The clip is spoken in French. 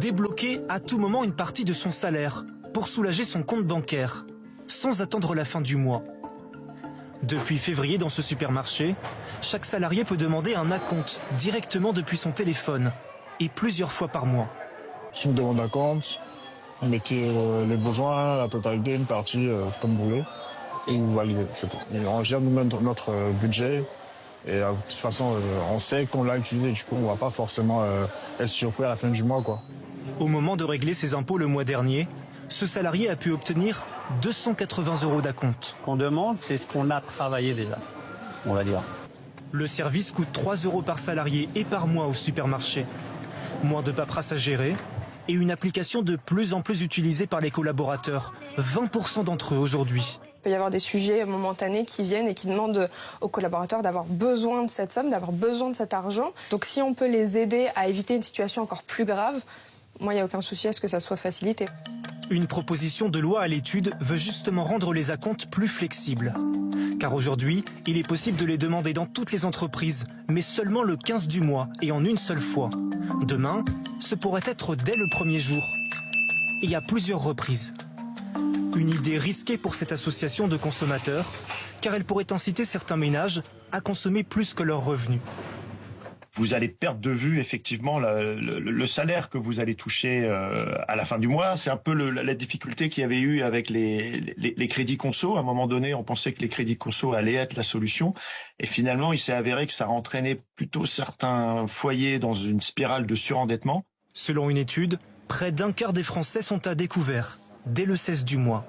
Débloquer à tout moment une partie de son salaire pour soulager son compte bancaire, sans attendre la fin du mois. Depuis février, dans ce supermarché, chaque salarié peut demander un acompte directement depuis son téléphone et plusieurs fois par mois. Si on demande un compte, on mettez les besoins, la totalité, une partie, comme vous voulez, et vous validez. Et on gère nous-mêmes notre budget. Et de toute façon, on sait qu'on l'a utilisé, du coup, on ne va pas forcément être surpris à la fin du mois, quoi. Au moment de régler ses impôts le mois dernier, ce salarié a pu obtenir 280 € d'acompte. Ce qu'on demande, c'est ce qu'on a travaillé déjà, on va dire. Le service coûte 3 € par salarié et par mois au supermarché. Moins de paperasse à gérer et une application de plus en plus utilisée par les collaborateurs, 20% d'entre eux aujourd'hui. Il peut y avoir des sujets momentanés qui viennent et qui demandent aux collaborateurs d'avoir besoin de cette somme, d'avoir besoin de cet argent. Donc si on peut les aider à éviter une situation encore plus grave, moi, il n'y a aucun souci à ce que ça soit facilité. Une proposition de loi à l'étude veut justement rendre les acomptes plus flexibles. Car aujourd'hui, il est possible de les demander dans toutes les entreprises, mais seulement le 15 du mois et en une seule fois. Demain, ce pourrait être dès le premier jour. Et à plusieurs reprises. Une idée risquée pour cette association de consommateurs, car elle pourrait inciter certains ménages à consommer plus que leurs revenus. Vous allez perdre de vue effectivement le salaire que vous allez toucher à la fin du mois. C'est un peu la difficulté qu'il y avait eu avec les crédits conso. À un moment donné, on pensait que les crédits conso allaient être la solution. Et finalement, il s'est avéré que ça entraînait plutôt certains foyers dans une spirale de surendettement. Selon une étude, près d'un quart des Français sont à découvert dès le 16 du mois.